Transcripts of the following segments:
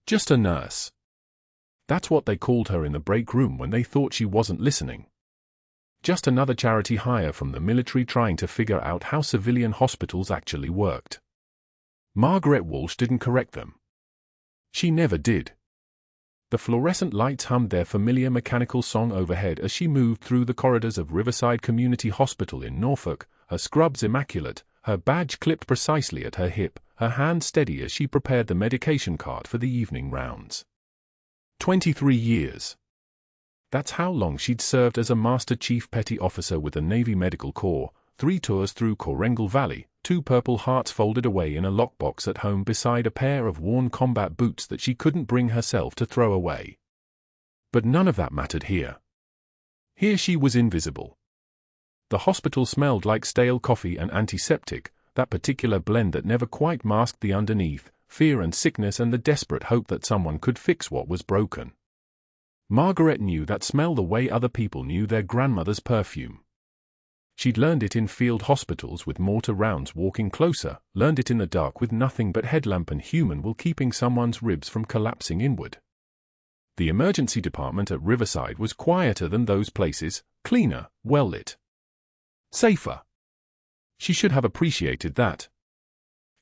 Just a nurse. That's what they called her in the break room when they thought she wasn't listening. Just another charity hire from the military trying to figure out how civilian hospitals actually worked. Margaret Walsh didn't correct them. She never did. The fluorescent lights hummed their familiar mechanical song overhead as she moved through the corridors of Riverside Community Hospital in Norfolk, her scrubs immaculate, her badge clipped precisely at her hip, her hand steady as she prepared the medication cart for the evening rounds. 23 years. That's how long she'd served as a Master Chief Petty Officer with the Navy Medical Corps, 3 tours through Coincidental Valley, 2 Purple Hearts folded away in a lockbox at home beside a pair of worn combat boots that she couldn't bring herself to throw away. But none of that mattered here. Here she was invisible. The hospital smelled like stale coffee and antiseptic, that particular blend that never quite masked the underneath, fear and sickness and the desperate hope that someone could fix what was broken. Margaret knew that smell the way other people knew their grandmother's perfume. She'd learned it in field hospitals with mortar rounds walking closer, learned it in the dark with nothing but headlamp and human will keeping someone's ribs from collapsing inward. The emergency department at Riverside was quieter than those places, cleaner, well-lit. Safer. She should have appreciated that.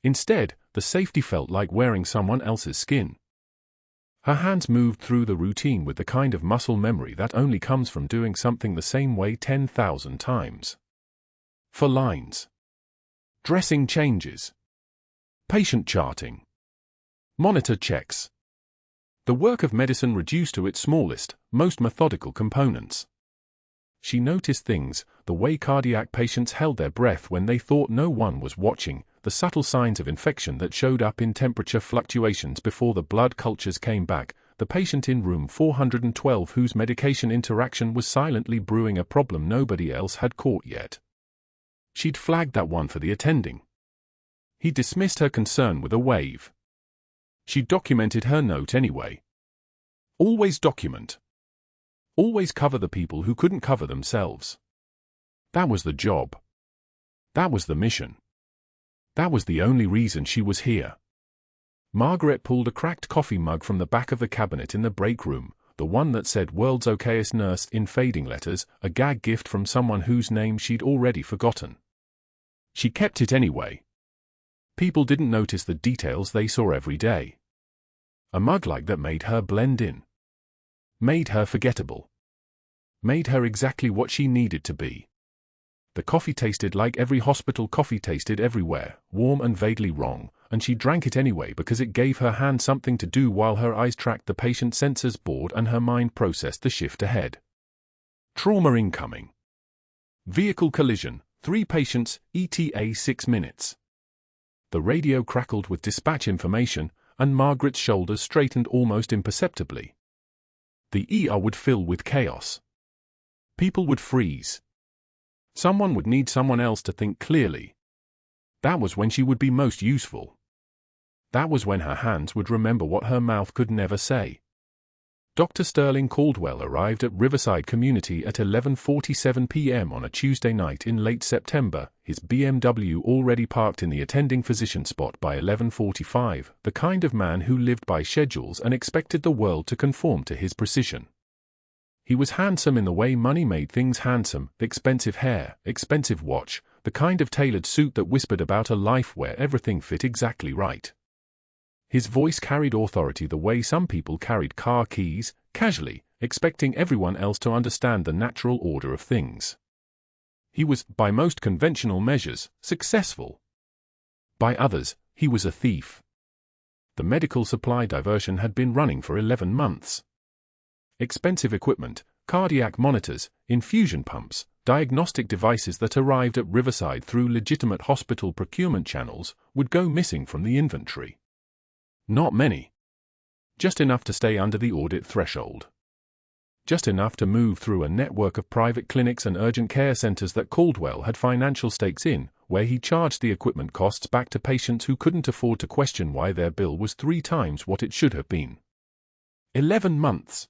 Instead, the safety felt like wearing someone else's skin. Her hands moved through the routine with the kind of muscle memory that only comes from doing something the same way 10,000 times. For lines. Dressing changes. Patient charting. Monitor checks. The work of medicine reduced to its smallest, most methodical components. She noticed things, the way cardiac patients held their breath when they thought no one was watching, the subtle signs of infection that showed up in temperature fluctuations before the blood cultures came back, the patient in room 412 whose medication interaction was silently brewing a problem nobody else had caught yet. She'd flagged that one for the attending. He dismissed her concern with a wave. She documented her note anyway. Always document. Always cover the people who couldn't cover themselves. That was the job. That was the mission. That was the only reason she was here. Margaret pulled a cracked coffee mug from the back of the cabinet in the break room, the one that said "World's Okayest Nurse" in fading letters, a gag gift from someone whose name she'd already forgotten. She kept it anyway. People didn't notice the details they saw every day. A mug like that made her blend in. Made her forgettable. Made her exactly what she needed to be. The coffee tasted like every hospital coffee tasted everywhere, warm and vaguely wrong, and she drank it anyway because it gave her hand something to do while her eyes tracked the patient sensors board and her mind processed the shift ahead. Trauma incoming. Vehicle collision, 3 patients, ETA 6 minutes. The radio crackled with dispatch information, and Margaret's shoulders straightened almost imperceptibly. The ER would fill with chaos. People would freeze. Someone would need someone else to think clearly. That was when she would be most useful. That was when her hands would remember what her mouth could never say. Dr. Sterling Caldwell arrived at Riverside Community at 11:47 p.m. on a Tuesday night in late September, his BMW already parked in the attending physician spot by 11:45, the kind of man who lived by schedules and expected the world to conform to his precision. He was handsome in the way money made things handsome, expensive hair, expensive watch, the kind of tailored suit that whispered about a life where everything fit exactly right. His voice carried authority the way some people carried car keys, casually, expecting everyone else to understand the natural order of things. He was, by most conventional measures, successful. By others, he was a thief. The medical supply diversion had been running for 11 months. Expensive equipment, cardiac monitors, infusion pumps, diagnostic devices that arrived at Riverside through legitimate hospital procurement channels would go missing from the inventory. Not many. Just enough to stay under the audit threshold. Just enough to move through a network of private clinics and urgent care centers that Caldwell had financial stakes in, where he charged the equipment costs back to patients who couldn't afford to question why their bill was 3 times what it should have been. 11 months.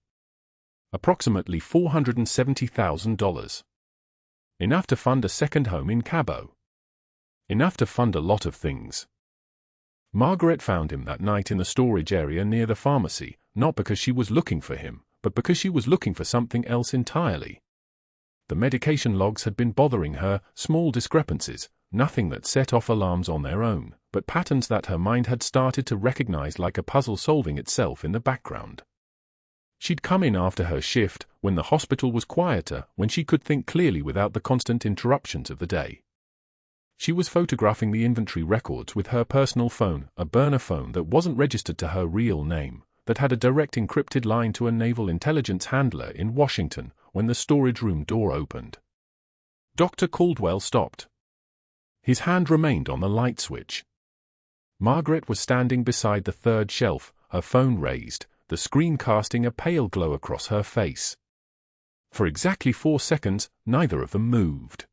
Approximately $470,000. Enough to fund a second home in Cabo. Enough to fund a lot of things. Margaret found him that night in the storage area near the pharmacy, not because she was looking for him, but because she was looking for something else entirely. The medication logs had been bothering her, small discrepancies, nothing that set off alarms on their own, but patterns that her mind had started to recognize like a puzzle solving itself in the background. She'd come in after her shift, when the hospital was quieter, when she could think clearly without the constant interruptions of the day. She was photographing the inventory records with her personal phone, a burner phone that wasn't registered to her real name, that had a direct encrypted line to a naval intelligence handler in Washington, when the storage room door opened. Dr. Caldwell stopped. His hand remained on the light switch. Margaret was standing beside the third shelf, her phone raised, the screen casting a pale glow across her face. For exactly 4 seconds, neither of them moved.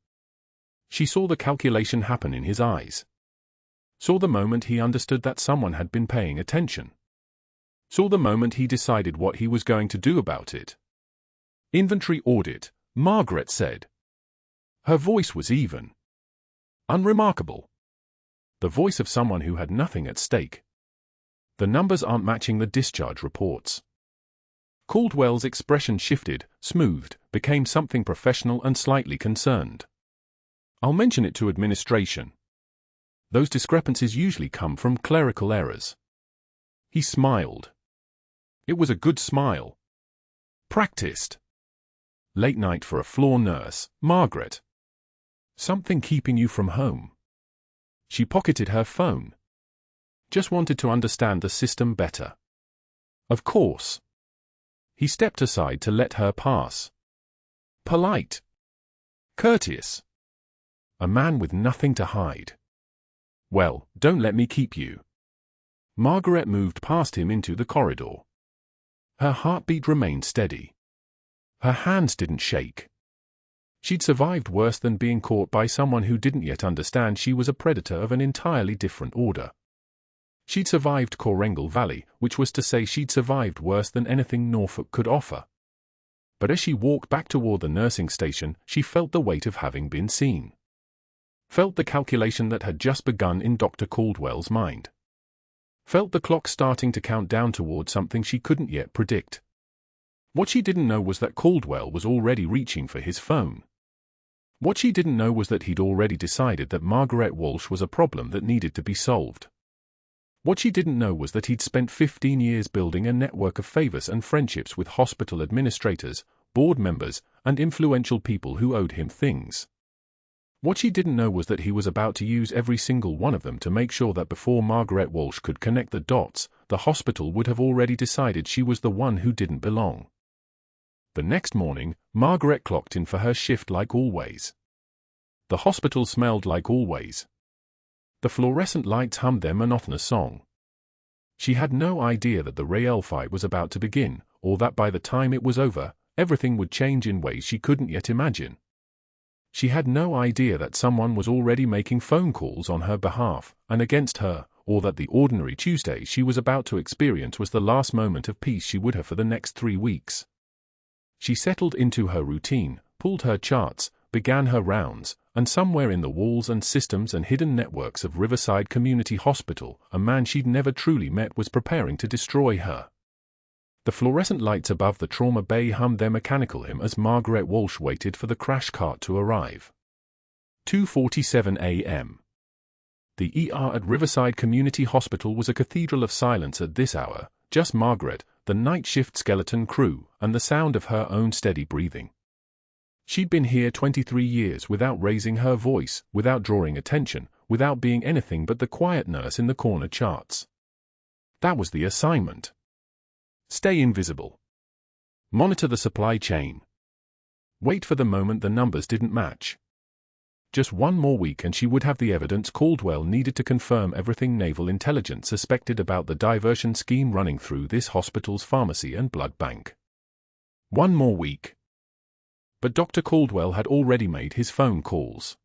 She saw the calculation happen in his eyes. Saw the moment he understood that someone had been paying attention. Saw the moment he decided what he was going to do about it. "Inventory audit," Margaret said. Her voice was even. Unremarkable. The voice of someone who had nothing at stake. "The numbers aren't matching the discharge reports." Caldwell's expression shifted, smoothed, became something professional and slightly concerned. "I'll mention it to administration. Those discrepancies usually come from clerical errors." He smiled. It was a good smile. "Practiced. Late night for a floor nurse, Margaret. Something keeping you from home?" She pocketed her phone. "Just wanted to understand the system better." "Of course." He stepped aside to let her pass. Polite. Courteous. A man with nothing to hide. "Well, don't let me keep you." Margaret moved past him into the corridor. Her heartbeat remained steady. Her hands didn't shake. She'd survived worse than being caught by someone who didn't yet understand she was a predator of an entirely different order. She'd survived Coincidental Valley, which was to say she'd survived worse than anything Norfolk could offer. But as she walked back toward the nursing station, she felt the weight of having been seen. Felt the calculation that had just begun in Dr. Caldwell's mind. Felt the clock starting to count down toward something she couldn't yet predict. What she didn't know was that Caldwell was already reaching for his phone. What she didn't know was that he'd already decided that Margaret Walsh was a problem that needed to be solved. What she didn't know was that he'd spent 15 years building a network of favors and friendships with hospital administrators, board members, and influential people who owed him things. What she didn't know was that he was about to use every single one of them to make sure that before Margaret Walsh could connect the dots, the hospital would have already decided she was the one who didn't belong. The next morning, Margaret clocked in for her shift like always. The hospital smelled like always. The fluorescent lights hummed their monotonous song. She had no idea that the Rael fight was about to begin, or that by the time it was over, everything would change in ways she couldn't yet imagine. She had no idea that someone was already making phone calls on her behalf and against her, or that the ordinary Tuesday she was about to experience was the last moment of peace she would have for the next 3 weeks. She settled into her routine, pulled her charts, began her rounds, and somewhere in the walls and systems and hidden networks of Riverside Community Hospital, a man she'd never truly met was preparing to destroy her. The fluorescent lights above the trauma bay hummed their mechanical hymn as Margaret Walsh waited for the crash cart to arrive. 2:47 a.m. The ER at Riverside Community Hospital was a cathedral of silence at this hour, just Margaret, the night shift skeleton crew, and the sound of her own steady breathing. She'd been here 23 years without raising her voice, without drawing attention, without being anything but the quiet nurse in the corner charts. That was the assignment. Stay invisible. Monitor the supply chain. Wait for the moment the numbers didn't match. Just one more week and she would have the evidence Caldwell needed to confirm everything naval intelligence suspected about the diversion scheme running through this hospital's pharmacy and blood bank. One more week. But Dr. Caldwell had already made his phone calls.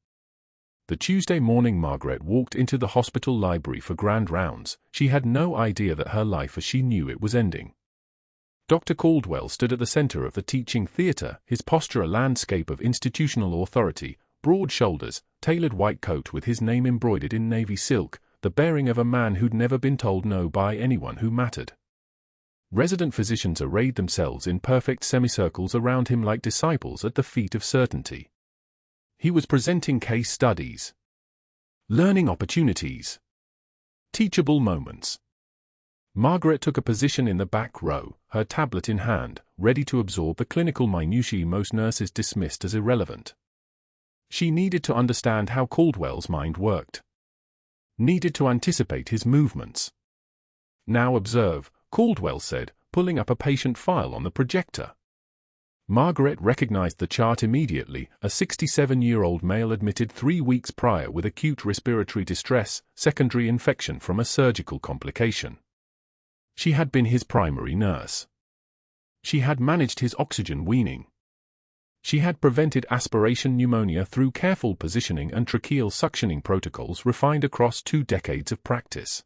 The Tuesday morning Margaret walked into the hospital library for grand rounds. She had no idea that her life as she knew it was ending. Dr. Caldwell stood at the center of the teaching theater, his posture a landscape of institutional authority, broad shoulders, tailored white coat with his name embroidered in navy silk, the bearing of a man who'd never been told no by anyone who mattered. Resident physicians arrayed themselves in perfect semicircles around him like disciples at the feet of certainty. He was presenting case studies, learning opportunities, teachable moments. Margaret took a position in the back row, her tablet in hand, ready to absorb the clinical minutiae most nurses dismissed as irrelevant. She needed to understand how Caldwell's mind worked. Needed to anticipate his movements. "Now observe," Caldwell said, pulling up a patient file on the projector. Margaret recognized the chart immediately, a 67-year-old male admitted 3 weeks prior with acute respiratory distress, secondary infection from a surgical complication. She had been his primary nurse. She had managed his oxygen weaning. She had prevented aspiration pneumonia through careful positioning and tracheal suctioning protocols refined across 2 decades of practice.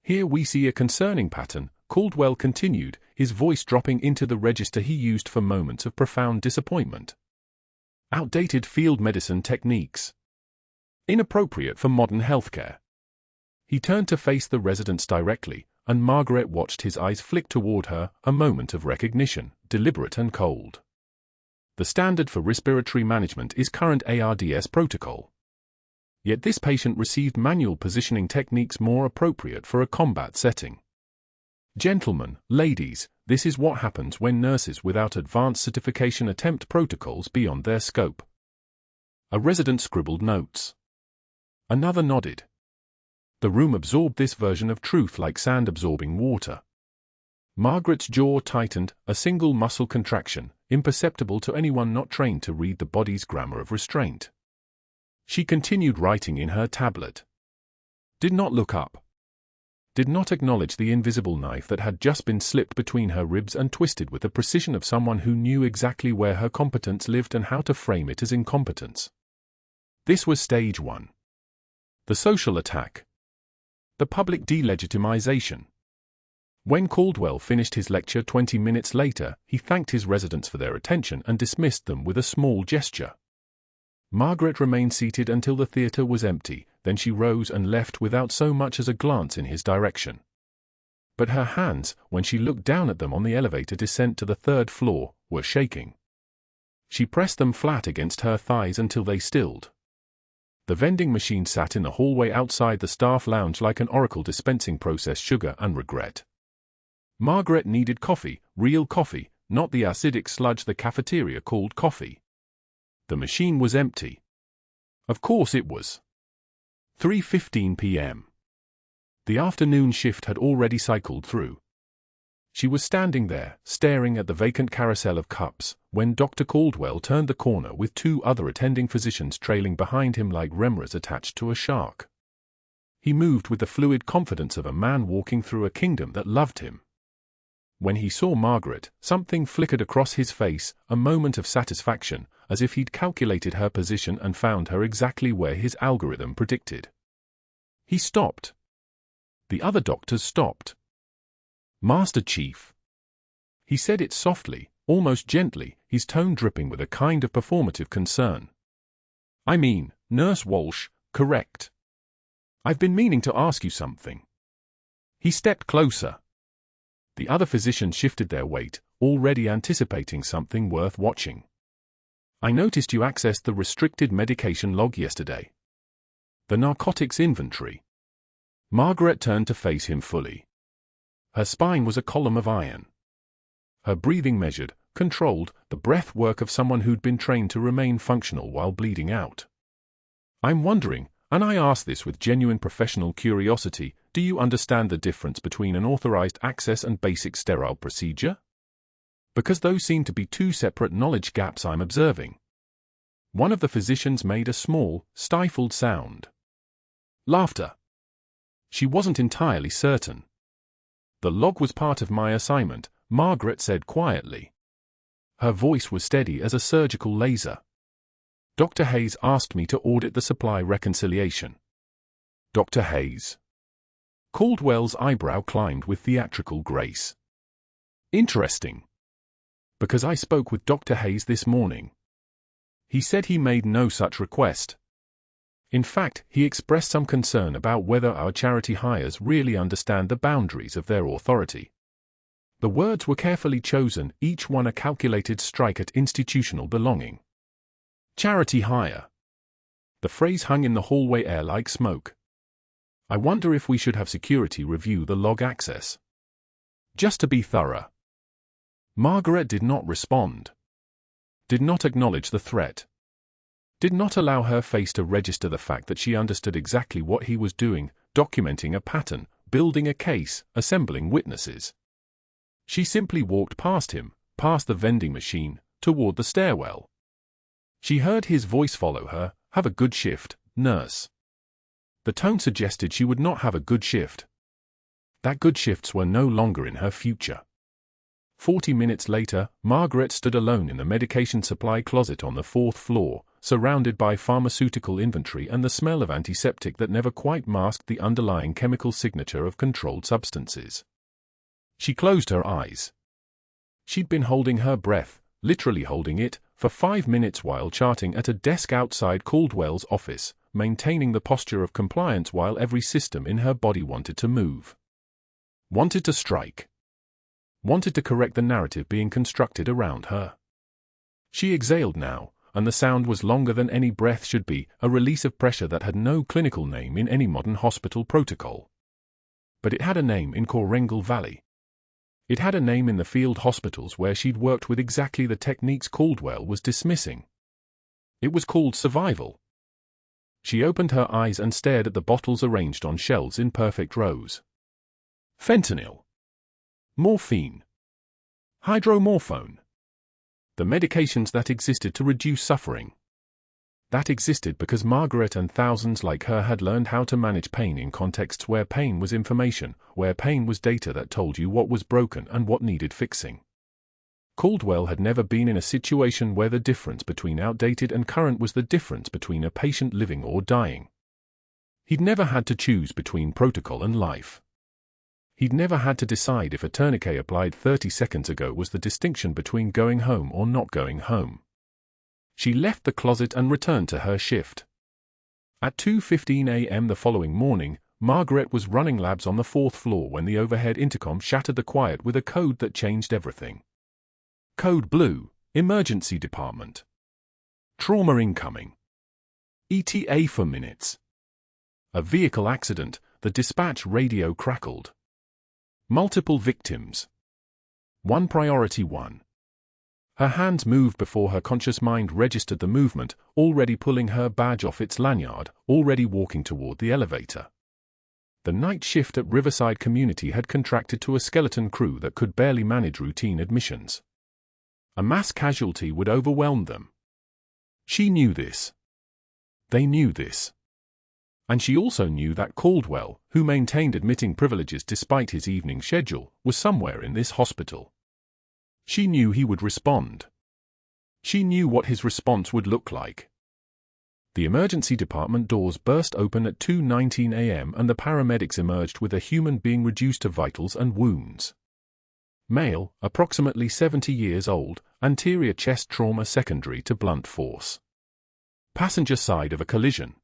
"Here we see a concerning pattern," Caldwell continued, his voice dropping into the register he used for moments of profound disappointment. "Outdated field medicine techniques. Inappropriate for modern healthcare." He turned to face the residents directly, and Margaret watched his eyes flick toward her, a moment of recognition, deliberate and cold. "The standard for respiratory management is current ARDS protocol. Yet this patient received manual positioning techniques more appropriate for a combat setting. Gentlemen, ladies, this is what happens when nurses without advanced certification attempt protocols beyond their scope." A resident scribbled notes. Another nodded. The room absorbed this version of truth like sand absorbing water. Margaret's jaw tightened, a single muscle contraction, imperceptible to anyone not trained to read the body's grammar of restraint. She continued writing in her tablet. Did not look up. Did not acknowledge the invisible knife that had just been slipped between her ribs and twisted with the precision of someone who knew exactly where her competence lived and how to frame it as incompetence. This was stage 1. The social attack. The public delegitimization. When Caldwell finished his lecture 20 minutes later, he thanked his residents for their attention and dismissed them with a small gesture. Margaret remained seated until the theater was empty, then she rose and left without so much as a glance in his direction. But her hands, when she looked down at them on the elevator descent to the 3rd floor, were shaking. She pressed them flat against her thighs until they stilled. The vending machine sat in the hallway outside the staff lounge like an oracle dispensing processed sugar and regret. Margaret needed coffee, real coffee, not the acidic sludge the cafeteria called coffee. The machine was empty. Of course it was. 3:15 p.m. The afternoon shift had already cycled through. She was standing there, staring at the vacant carousel of cups, when Dr. Caldwell turned the corner with 2 other attending physicians trailing behind him like remeras attached to a shark. He moved with the fluid confidence of a man walking through a kingdom that loved him. When he saw Margaret, something flickered across his face, a moment of satisfaction, as if he'd calculated her position and found her exactly where his algorithm predicted. He stopped. The other doctors stopped. "Master Chief." He said it softly, almost gently, his tone dripping with a kind of performative concern. "I mean, Nurse Walsh, correct? I've been meaning to ask you something." He stepped closer. The other physicians shifted their weight, already anticipating something worth watching. "I noticed you accessed the restricted medication log yesterday. The narcotics inventory." Margaret turned to face him fully. Her spine was a column of iron. Her breathing measured, controlled, the breath work of someone who'd been trained to remain functional while bleeding out. "I'm wondering, and I ask this with genuine professional curiosity, do you understand the difference between an authorized access and basic sterile procedure? Because those seem to be 2 separate knowledge gaps I'm observing." One of the physicians made a small, stifled sound. Laughter. She wasn't entirely certain. "The log was part of my assignment," Margaret said quietly. Her voice was steady as a surgical laser. "Dr. Hayes asked me to audit the supply reconciliation." "Dr. Hayes?" Caldwell's eyebrow climbed with theatrical grace. "Interesting. Because I spoke with Dr. Hayes this morning. He said he made no such request. In fact, he expressed some concern about whether our charity hires really understand the boundaries of their authority. The words were carefully chosen, each one a calculated strike at institutional belonging. Charity hire. The phrase hung in the hallway air like smoke. I wonder if we should have security review the log access. Just to be thorough. Margaret did not respond. Did not acknowledge the threat. Did not allow her face to register the fact that she understood exactly what he was doing, documenting a pattern, building a case, assembling witnesses. She simply walked past him, past the vending machine, toward the stairwell. She heard his voice follow her, "Have a good shift, nurse." The tone suggested she would not have a good shift. That good shifts were no longer in her future. 40 minutes later, Margaret stood alone in the medication supply closet on the 4th floor, surrounded by pharmaceutical inventory and the smell of antiseptic that never quite masked the underlying chemical signature of controlled substances. She closed her eyes. She'd been holding her breath, literally holding it, for 5 minutes while charting at a desk outside Caldwell's office, maintaining the posture of compliance while every system in her body wanted to move. Wanted to strike. Wanted to correct the narrative being constructed around her. She exhaled now, and the sound was longer than any breath should be, a release of pressure that had no clinical name in any modern hospital protocol. But it had a name in Coincidental Valley. It had a name in the field hospitals where she'd worked with exactly the techniques Caldwell was dismissing. It was called survival. She opened her eyes and stared at the bottles arranged on shelves in perfect rows. Fentanyl. Morphine. Hydromorphone. The medications that existed to reduce suffering. That existed because Margaret and thousands like her had learned how to manage pain in contexts where pain was information, where pain was data that told you what was broken and what needed fixing. Caldwell had never been in a situation where the difference between outdated and current was the difference between a patient living or dying. He'd never had to choose between protocol and life. He'd never had to decide if a tourniquet applied 30 seconds ago was the distinction between going home or not going home. She left the closet and returned to her shift. At 2:15 a.m. the following morning, Margaret was running labs on the 4th floor when the overhead intercom shattered the quiet with a code that changed everything. Code blue, emergency department. Trauma incoming. ETA for minutes. A vehicle accident, the dispatch radio crackled. Multiple victims. One priority one. Her hands moved before her conscious mind registered the movement, already pulling her badge off its lanyard, already walking toward the elevator. The night shift at Riverside Community had contracted to a skeleton crew that could barely manage routine admissions. A mass casualty would overwhelm them. She knew this. They knew this. And she also knew that Caldwell, who maintained admitting privileges despite his evening schedule, was somewhere in this hospital. She knew he would respond. She knew what his response would look like. The emergency department doors burst open at 2:19 a.m. and the paramedics emerged with a human being reduced to vitals and wounds. Male, approximately 70 years old, anterior chest trauma secondary to blunt force. Passenger side of a collision.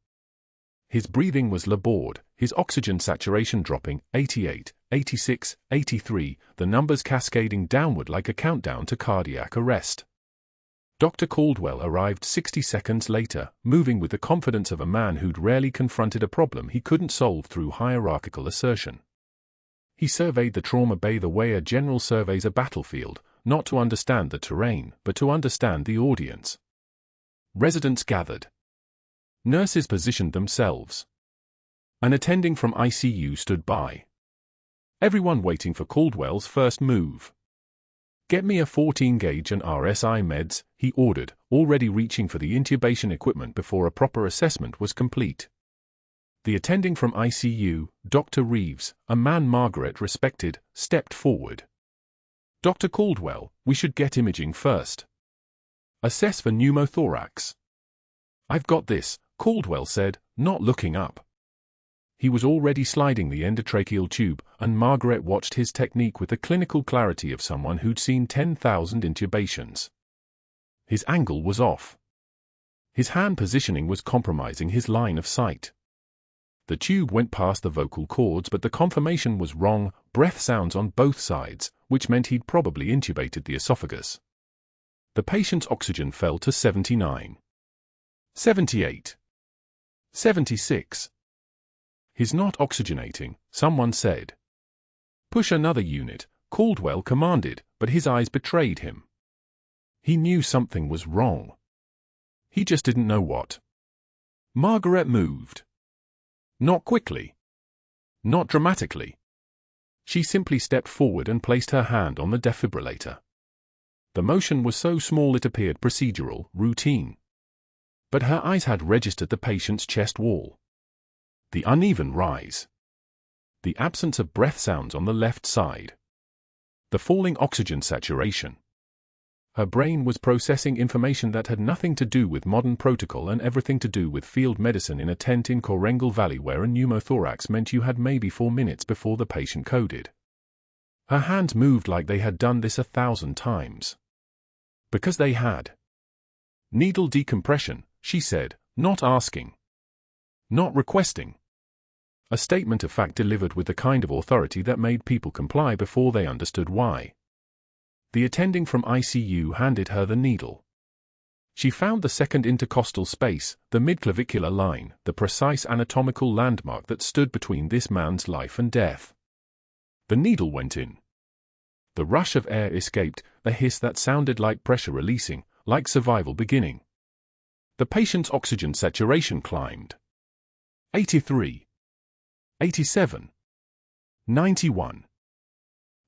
His breathing was labored, his oxygen saturation dropping, 88, 86, 83, the numbers cascading downward like a countdown to cardiac arrest. Dr. Caldwell arrived 60 seconds later, moving with the confidence of a man who'd rarely confronted a problem he couldn't solve through hierarchical assertion. He surveyed the trauma bay the way a general surveys a battlefield, not to understand the terrain, but to understand the audience. Residents gathered. Nurses positioned themselves. An attending from ICU stood by. Everyone waiting for Caldwell's first move. "Get me a 14-gauge and RSI meds," he ordered, already reaching for the intubation equipment before a proper assessment was complete. The attending from ICU, Dr. Reeves, a man Margaret respected, stepped forward. "Dr. Caldwell, we should get imaging first. Assess for pneumothorax." "I've got this," Caldwell said, not looking up. He was already sliding the endotracheal tube, and Margaret watched his technique with the clinical clarity of someone who'd seen 10,000 intubations. His angle was off. His hand positioning was compromising his line of sight. The tube went past the vocal cords, but the confirmation was wrong, breath sounds on both sides, which meant he'd probably intubated the esophagus. The patient's oxygen fell to 79. 78. 76. He's not oxygenating, someone said. Push another unit, Caldwell commanded, but his eyes betrayed him. He knew something was wrong. He just didn't know what. Margaret moved. Not quickly. Not dramatically. She simply stepped forward and placed her hand on the defibrillator. The motion was so small it appeared procedural, routine. But her eyes had registered the patient's chest wall. The uneven rise. The absence of breath sounds on the left side. The falling oxygen saturation. Her brain was processing information that had nothing to do with modern protocol and everything to do with field medicine in a tent in Coincidental Valley where a pneumothorax meant you had maybe 4 minutes before the patient coded. Her hands moved like they had done this 1,000 times. Because they had. Needle decompression, she said, not asking. Not requesting. A statement of fact delivered with the kind of authority that made people comply before they understood why. The attending from ICU handed her the needle. She found the second intercostal space, the midclavicular line, the precise anatomical landmark that stood between this man's life and death. The needle went in. The rush of air escaped, the hiss that sounded like pressure releasing, like survival beginning. The patient's oxygen saturation climbed. 83. 87. 91.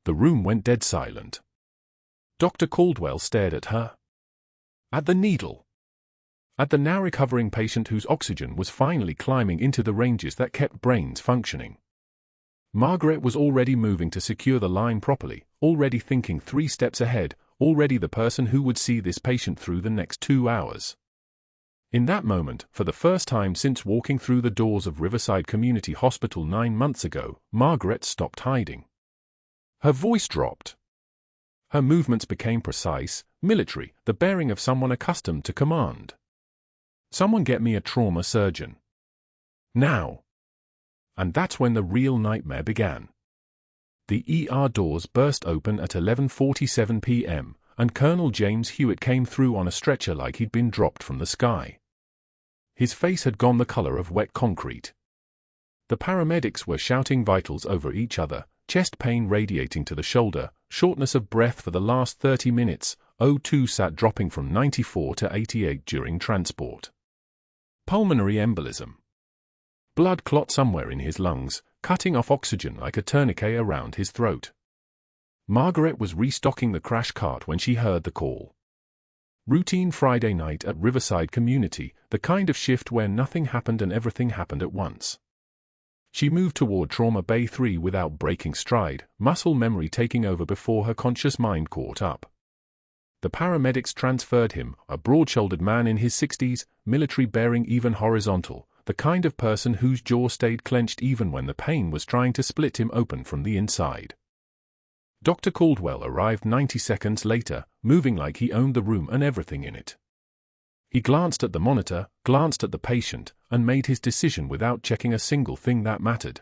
The room went dead silent. Dr. Caldwell stared at her. At the needle. At the now recovering patient whose oxygen was finally climbing into the ranges that kept brains functioning. Margaret was already moving to secure the line properly, already thinking 3 steps ahead, already the person who would see this patient through the next 2 hours. In that moment, for the first time since walking through the doors of Riverside Community Hospital 9 months ago, Margaret stopped hiding. Her voice dropped. Her movements became precise, military, the bearing of someone accustomed to command. Someone get me a trauma surgeon. Now. And that's when the real nightmare began. The ER doors burst open at 11:47 p.m., and Colonel James Hewitt came through on a stretcher like he'd been dropped from the sky. His face had gone the color of wet concrete. The paramedics were shouting vitals over each other, chest pain radiating to the shoulder, shortness of breath for the last 30 minutes, O2 sat dropping from 94 to 88 during transport. Pulmonary embolism. Blood clot somewhere in his lungs, cutting off oxygen like a tourniquet around his throat. Margaret was restocking the crash cart when she heard the call. Routine Friday night at Riverside Community, the kind of shift where nothing happened and everything happened at once. She moved toward Trauma Bay 3 without breaking stride, muscle memory taking over before her conscious mind caught up. The paramedics transferred him, a broad-shouldered man in his 60s, military bearing even horizontal, the kind of person whose jaw stayed clenched even when the pain was trying to split him open from the inside. Dr. Caldwell arrived 90 seconds later, moving like he owned the room and everything in it. He glanced at the monitor, glanced at the patient, and made his decision without checking a single thing that mattered.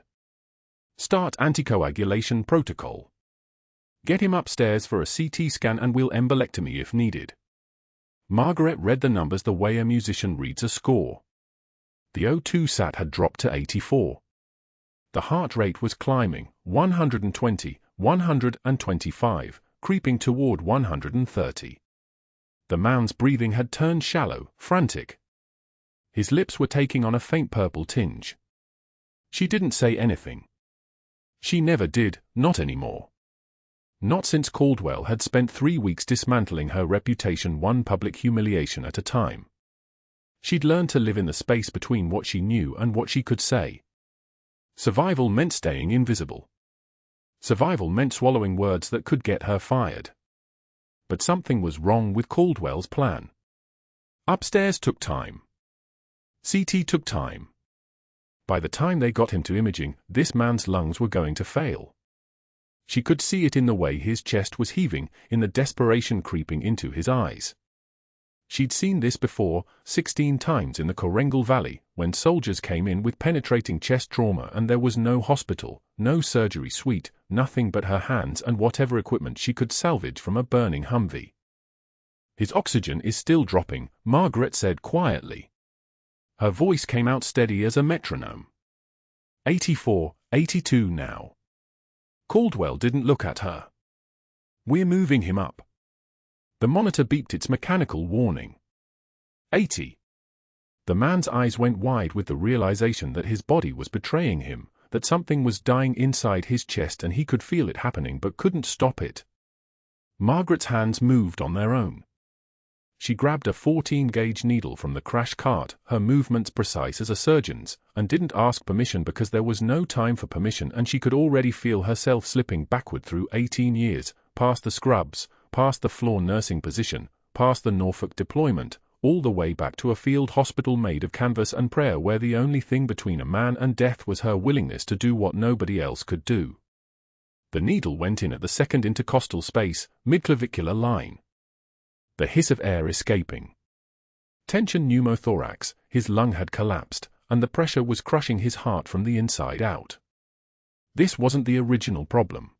Start anticoagulation protocol. Get him upstairs for a CT scan and we'll embolectomy if needed. Margaret read the numbers the way a musician reads a score. The O2 sat had dropped to 84. The heart rate was climbing, 120, 125, creeping toward 130. The man's breathing had turned shallow, frantic. His lips were taking on a faint purple tinge. She didn't say anything. She never did, not anymore. Not since Caldwell had spent 3 weeks dismantling her reputation one public humiliation at a time. She'd learned to live in the space between what she knew and what she could say. Survival meant staying invisible. Survival meant swallowing words that could get her fired. But something was wrong with Caldwell's plan. Upstairs took time. CT took time. By the time they got him to imaging, this man's lungs were going to fail. She could see it in the way his chest was heaving, in the desperation creeping into his eyes. She'd seen this before, 16 times in the Korengal Valley, when soldiers came in with penetrating chest trauma and there was no hospital, no surgery suite, nothing but her hands and whatever equipment she could salvage from a burning Humvee. "His oxygen is still dropping," Margaret said quietly. Her voice came out steady as a metronome. 84, 82 now. Caldwell didn't look at her. "We're moving him up." The monitor beeped its mechanical warning. 80. The man's eyes went wide with the realization that his body was betraying him, that something was dying inside his chest and he could feel it happening but couldn't stop it. Margaret's hands moved on their own. She grabbed a 14-gauge needle from the crash cart, her movements precise as a surgeon's, and didn't ask permission because there was no time for permission and she could already feel herself slipping backward through 18 years, past the scrubs, past the floor nursing position, past the Norfolk deployment, all the way back to a field hospital made of canvas and prayer where the only thing between a man and death was her willingness to do what nobody else could do. The needle went in at the second intercostal space, midclavicular line. The hiss of air escaping. Tension pneumothorax, his lung had collapsed, and the pressure was crushing his heart from the inside out. This wasn't the original problem.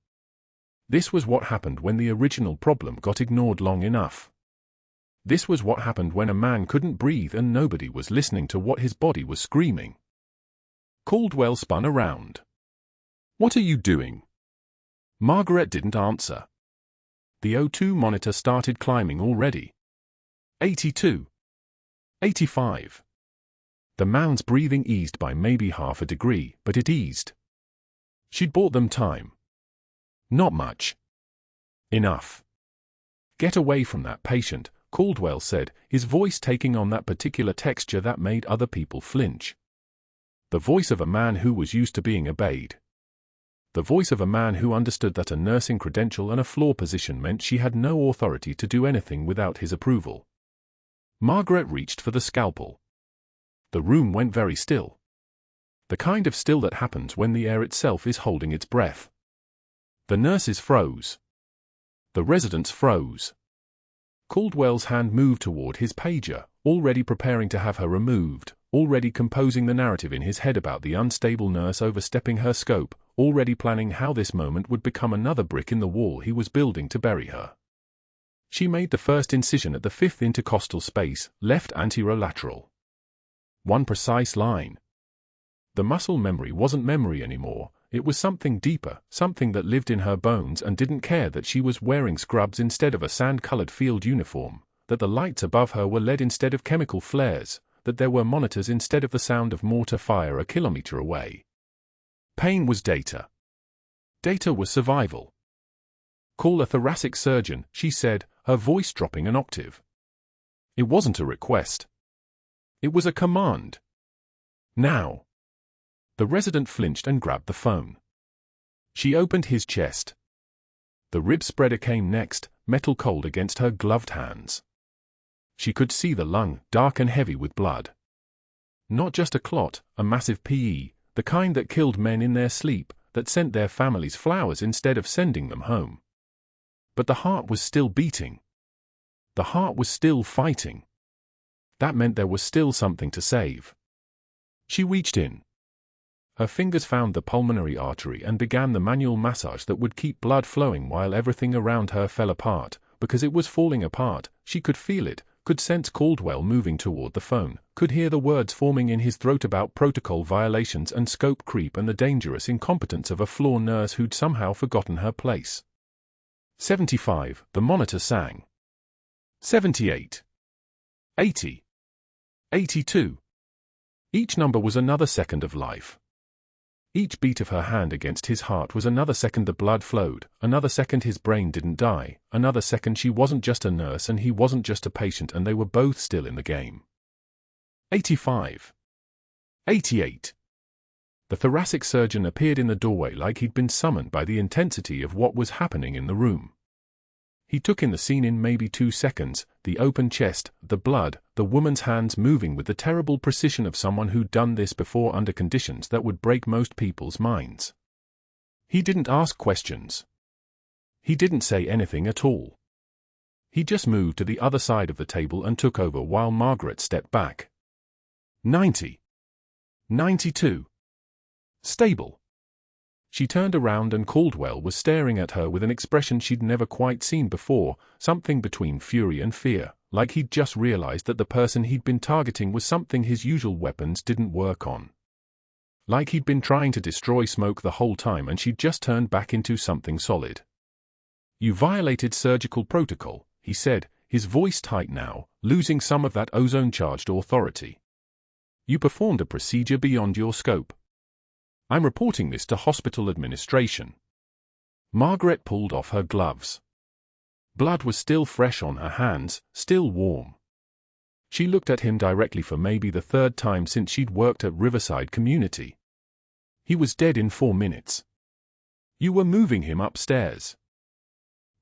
This was what happened when the original problem got ignored long enough. This was what happened when a man couldn't breathe and nobody was listening to what his body was screaming. Caldwell spun around. "What are you doing?" Margaret didn't answer. The O2 monitor started climbing already. 82. 85. The man's breathing eased by maybe half a degree, but it eased. She'd bought them time. Not much. Enough. "Get away from that patient," Caldwell said, his voice taking on that particular texture that made other people flinch. The voice of a man who was used to being obeyed. The voice of a man who understood that a nursing credential and a floor position meant she had no authority to do anything without his approval. Margaret reached for the scalpel. The room went very still. The kind of still that happens when the air itself is holding its breath. The nurses froze. The residents froze. Caldwell's hand moved toward his pager, already preparing to have her removed, already composing the narrative in his head about the unstable nurse overstepping her scope, already planning how this moment would become another brick in the wall he was building to bury her. She made the first incision at the fifth intercostal space, left anterolateral. One precise line. The muscle memory wasn't memory anymore. It was something deeper, something that lived in her bones and didn't care that she was wearing scrubs instead of a sand-colored field uniform, that the lights above her were lead instead of chemical flares, that there were monitors instead of the sound of mortar fire a kilometer away. Pain was data. Data was survival. "Call a thoracic surgeon," she said, her voice dropping an octave. It wasn't a request. It was a command. Now. The resident flinched and grabbed the phone. She opened his chest. The rib spreader came next, metal cold against her gloved hands. She could see the lung, dark and heavy with blood. Not just a clot, a massive PE, the kind that killed men in their sleep, that sent their families flowers instead of sending them home. But the heart was still beating. The heart was still fighting. That meant there was still something to save. She reached in. Her fingers found the pulmonary artery and began the manual massage that would keep blood flowing while everything around her fell apart, because it was falling apart. She could feel it, could sense Caldwell moving toward the phone, could hear the words forming in his throat about protocol violations and scope creep and the dangerous incompetence of a floor nurse who'd somehow forgotten her place. 75, the monitor sang. 78. 80. 82. Each number was another second of life. Each beat of her hand against his heart was another second the blood flowed, another second his brain didn't die, another second she wasn't just a nurse and he wasn't just a patient and they were both still in the game. 85. 88. The thoracic surgeon appeared in the doorway like he'd been summoned by the intensity of what was happening in the room. He took in the scene in maybe 2 seconds, the open chest, the blood, the woman's hands moving with the terrible precision of someone who'd done this before under conditions that would break most people's minds. He didn't ask questions. He didn't say anything at all. He just moved to the other side of the table and took over while Margaret stepped back. 90. 92. Stable. She turned around and Caldwell was staring at her with an expression she'd never quite seen before, something between fury and fear, like he'd just realized that the person he'd been targeting was something his usual weapons didn't work on. Like he'd been trying to destroy Smoke the whole time and she'd just turned back into something solid. "You violated surgical protocol," he said, his voice tight now, losing some of that ozone-charged authority. "You performed a procedure beyond your scope. I'm reporting this to hospital administration." Margaret pulled off her gloves. Blood was still fresh on her hands, still warm. She looked at him directly for maybe the third time since she'd worked at Riverside Community. He was dead in 4 minutes. You were moving him upstairs.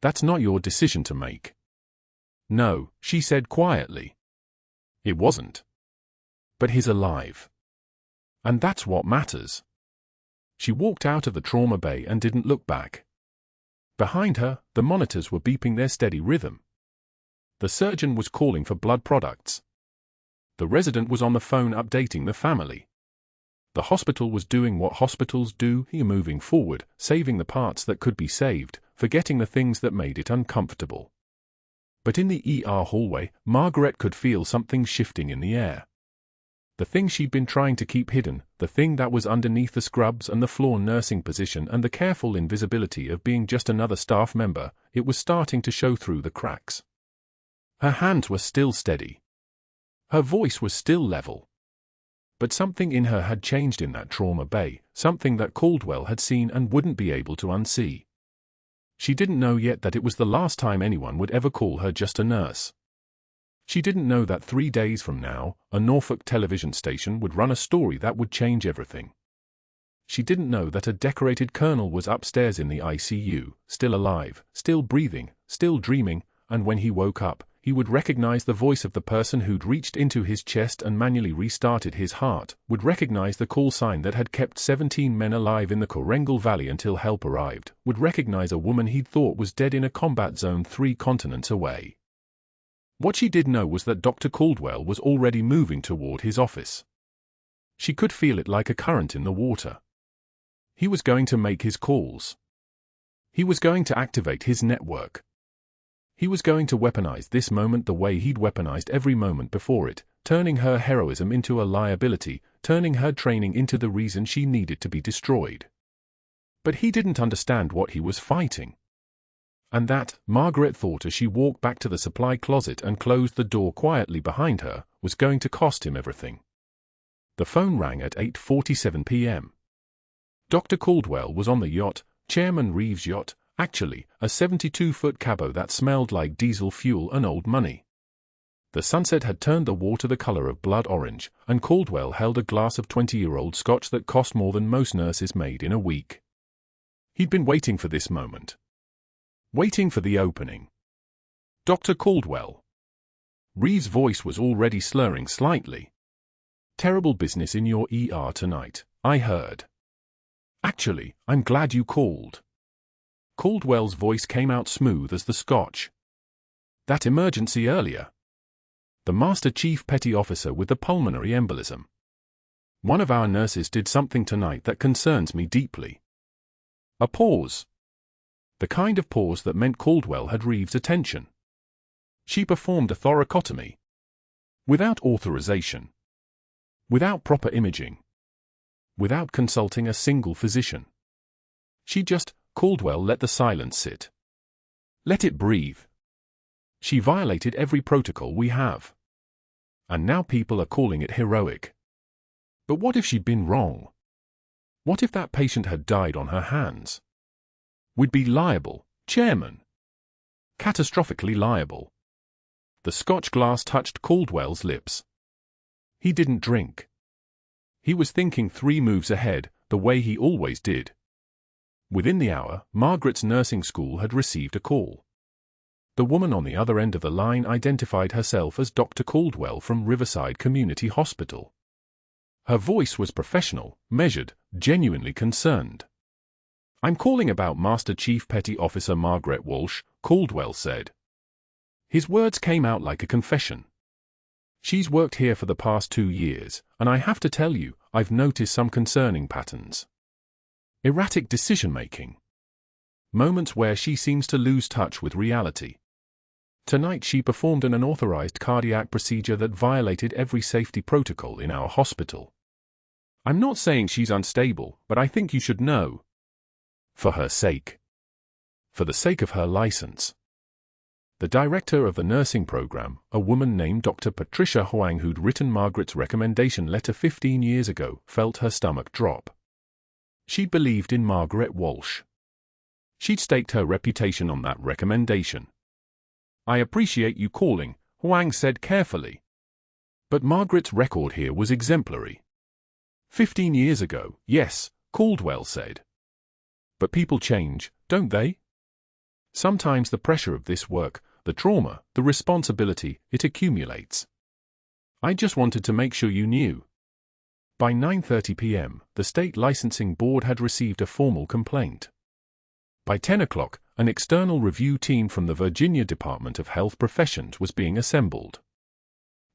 That's not your decision to make. No, she said quietly. It wasn't. But he's alive. And that's what matters. She walked out of the trauma bay and didn't look back. Behind her, the monitors were beeping their steady rhythm. The surgeon was calling for blood products. The resident was on the phone updating the family. The hospital was doing what hospitals do, moving forward, saving the parts that could be saved, forgetting the things that made it uncomfortable. But in the ER hallway, Margaret could feel something shifting in the air. The thing she'd been trying to keep hidden, the thing that was underneath the scrubs and the floor nursing position and the careful invisibility of being just another staff member, it was starting to show through the cracks. Her hands were still steady. Her voice was still level. But something in her had changed in that trauma bay, something that Caldwell had seen and wouldn't be able to unsee. She didn't know yet that it was the last time anyone would ever call her just a nurse. She didn't know that 3 days from now, a Norfolk television station would run a story that would change everything. She didn't know that a decorated colonel was upstairs in the ICU, still alive, still breathing, still dreaming, and when he woke up, he would recognize the voice of the person who'd reached into his chest and manually restarted his heart, would recognize the call sign that had kept 17 men alive in the Coincidental Valley until help arrived, would recognize a woman he'd thought was dead in a combat zone 3 continents away. What she did know was that Dr. Caldwell was already moving toward his office. She could feel it like a current in the water. He was going to make his calls. He was going to activate his network. He was going to weaponize this moment the way he'd weaponized every moment before it, turning her heroism into a liability, turning her training into the reason she needed to be destroyed. But he didn't understand what he was fighting. And that, Margaret thought as she walked back to the supply closet and closed the door quietly behind her, was going to cost him everything. The phone rang at 8:47 p.m. Dr. Caldwell was on the yacht, Chairman Reeves' yacht, actually, a 72-foot cabo that smelled like diesel fuel and old money. The sunset had turned the water the color of blood orange, and Caldwell held a glass of 20-year-old scotch that cost more than most nurses made in a week. He'd been waiting for this moment. Waiting for the opening. Dr. Caldwell. Reeves' voice was already slurring slightly. Terrible business in your ER tonight, I heard. Actually, I'm glad you called. Caldwell's voice came out smooth as the scotch. That emergency earlier. The Master Chief Petty Officer with the pulmonary embolism. One of our nurses did something tonight that concerns me deeply. A pause. The kind of pause that meant Caldwell had Reeves' attention. She performed a thoracotomy. Without authorization. Without proper imaging. Without consulting a single physician. She just, Caldwell let the silence sit. Let it breathe. She violated every protocol we have. And now people are calling it heroic. But what if she'd been wrong? What if that patient had died on her hands? We'd be liable, Chairman. Catastrophically liable. The scotch glass touched Caldwell's lips. He didn't drink. He was thinking 3 moves ahead, the way he always did. Within the hour, Margaret's nursing school had received a call. The woman on the other end of the line identified herself as Dr. Caldwell from Riverside Community Hospital. Her voice was professional, measured, genuinely concerned. I'm calling about Master Chief Petty Officer Margaret Walsh, Caldwell said. His words came out like a confession. She's worked here for the past 2 years, and I have to tell you, I've noticed some concerning patterns. Erratic decision-making. Moments where she seems to lose touch with reality. Tonight she performed an unauthorized cardiac procedure that violated every safety protocol in our hospital. I'm not saying she's unstable, but I think you should know. For her sake. For the sake of her license. The director of the nursing program, a woman named Dr. Patricia Huang, who'd written Margaret's recommendation letter 15 years ago, felt her stomach drop. She'd believed in Margaret Walsh. She'd staked her reputation on that recommendation. I appreciate you calling, Huang said carefully. But Margaret's record here was exemplary. 15 years ago, yes, Caldwell said. But people change, don't they? Sometimes the pressure of this work, the trauma, the responsibility, it accumulates. I just wanted to make sure you knew. By 9:30 p.m., the state licensing board had received a formal complaint. By 10 o'clock, an external review team from the Virginia Department of Health Professions was being assembled.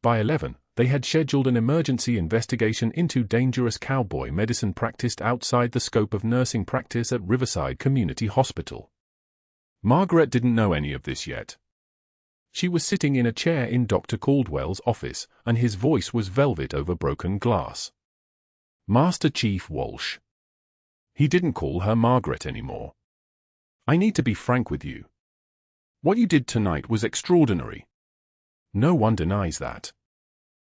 By 11, they had scheduled an emergency investigation into dangerous cowboy medicine practiced outside the scope of nursing practice at Riverside Community Hospital. Margaret didn't know any of this yet. She was sitting in a chair in Dr. Caldwell's office, and his voice was velvet over broken glass. Master Chief Walsh. He didn't call her Margaret anymore. I need to be frank with you. What you did tonight was extraordinary. No one denies that.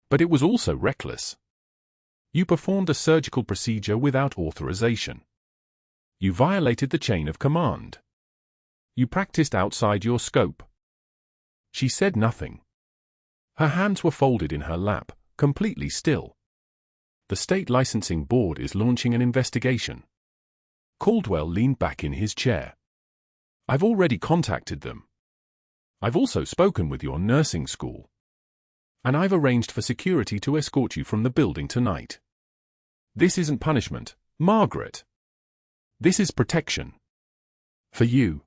But it was also reckless. You performed a surgical procedure without authorization. You violated the chain of command. You practiced outside your scope. She said nothing. Her hands were folded in her lap, completely still. The state licensing board is launching an investigation. Caldwell leaned back in his chair. I've already contacted them. I've also spoken with your nursing school. And I've arranged for security to escort you from the building tonight. This isn't punishment, Margaret. This is protection. For you.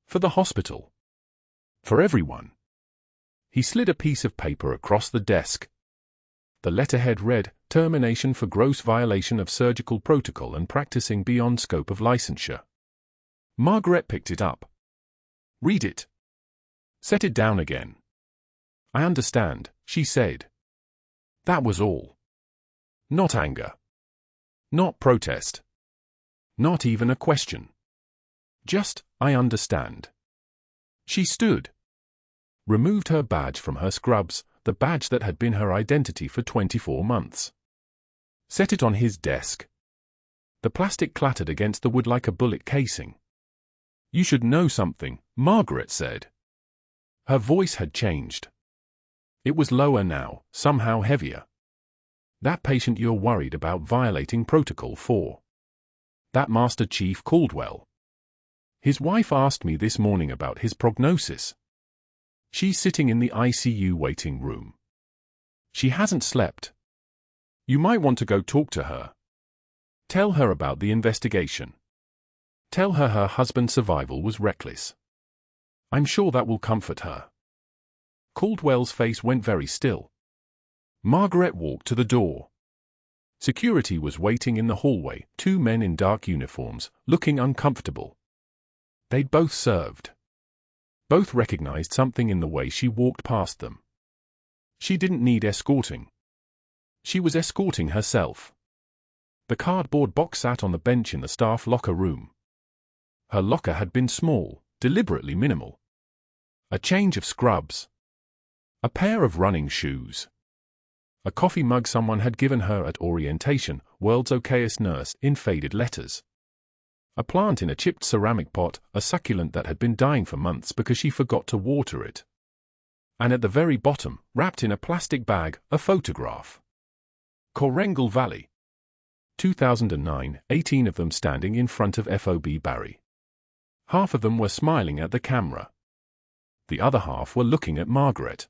For the hospital. For everyone. He slid a piece of paper across the desk. The letterhead read, Termination for gross violation of surgical protocol and practicing beyond scope of licensure. Margaret picked it up. Read it. Set it down again. I understand, she said. That was all. Not anger. Not protest. Not even a question. Just, I understand. She stood. Removed her badge from her scrubs, the badge that had been her identity for 24 months. Set it on his desk. The plastic clattered against the wood like a bullet casing. You should know something, Margaret said. Her voice had changed. It was lower now, somehow heavier. That patient you're worried about violating protocol for. That Master Chief Caldwell. His wife asked me this morning about his prognosis. She's sitting in the ICU waiting room. She hasn't slept. You might want to go talk to her. Tell her about the investigation. Tell her her husband's survival was reckless. I'm sure that will comfort her. Caldwell's face went very still. Margaret walked to the door. Security was waiting in the hallway, 2 men in dark uniforms, looking uncomfortable. They'd both served. Both recognized something in the way she walked past them. She didn't need escorting. She was escorting herself. The cardboard box sat on the bench in the staff locker room. Her locker had been small, deliberately minimal. A change of scrubs. A pair of running shoes. A coffee mug someone had given her at orientation, world's okayest nurse, in faded letters. A plant in a chipped ceramic pot, a succulent that had been dying for months because she forgot to water it. And at the very bottom, wrapped in a plastic bag, a photograph. Coincidental Valley. 2009, 18 of them standing in front of FOB Barry. Half of them were smiling at the camera. The other half were looking at Margaret.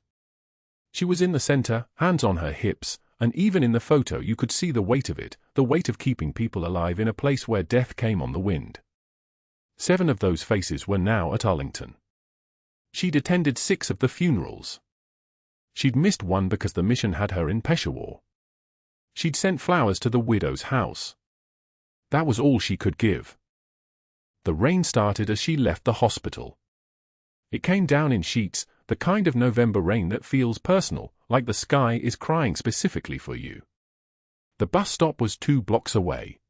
She was in the center, hands on her hips, and even in the photo you could see the weight of it, the weight of keeping people alive in a place where death came on the wind. 7 of those faces were now at Arlington. She'd attended 6 of the funerals. She'd missed one because the mission had her in Peshawar. She'd sent flowers to the widow's house. That was all she could give. The rain started as she left the hospital. It came down in sheets, the kind of November rain that feels personal, like the sky is crying specifically for you. The bus stop was 2 blocks away.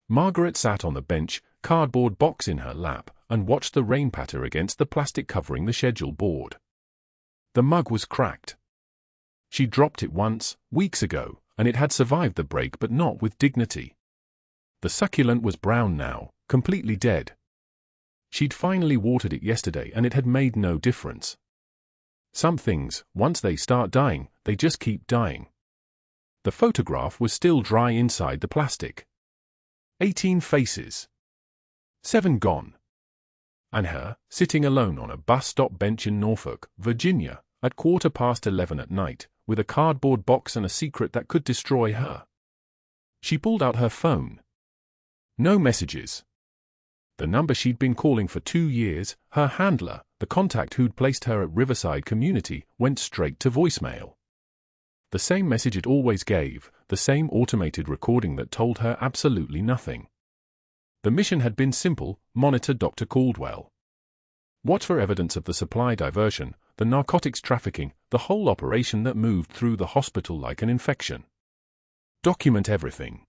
Margaret sat on the bench, cardboard box in her lap, and watched the rain patter against the plastic covering the schedule board. The mug was cracked. She dropped it once, weeks ago, and it had survived the break but not with dignity. The succulent was brown now, completely dead. She'd finally watered it yesterday and it had made no difference. Some things, once they start dying, they just keep dying. The photograph was still dry inside the plastic. 18 faces. 7 gone. And her, sitting alone on a bus stop bench in Norfolk, Virginia, at 11:15 at night, with a cardboard box and a secret that could destroy her. She pulled out her phone. No messages. The number she'd been calling for 2 years, her handler, the contact who'd placed her at Riverside Community, went straight to voicemail. The same message it always gave, the same automated recording that told her absolutely nothing. The mission had been simple: monitor Dr. Caldwell. Watch for evidence of the supply diversion, the narcotics trafficking, the whole operation that moved through the hospital like an infection. Document everything.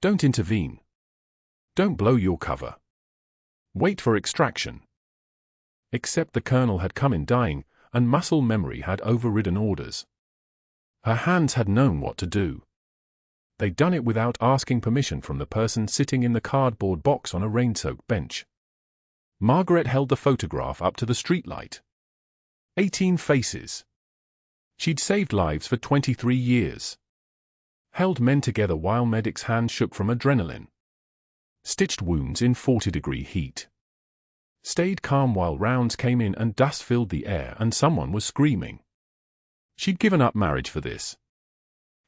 Don't intervene. Don't blow your cover. Wait for extraction. Except the colonel had come in dying, and muscle memory had overridden orders. Her hands had known what to do. They'd done it without asking permission from the person sitting in the cardboard box on a rain-soaked bench. Margaret held the photograph up to the streetlight. 18 faces. She'd saved lives for 23 years. Held men together while medics' hands shook from adrenaline. Stitched wounds in 40-degree heat. Stayed calm while rounds came in and dust filled the air and someone was screaming. She'd given up marriage for this.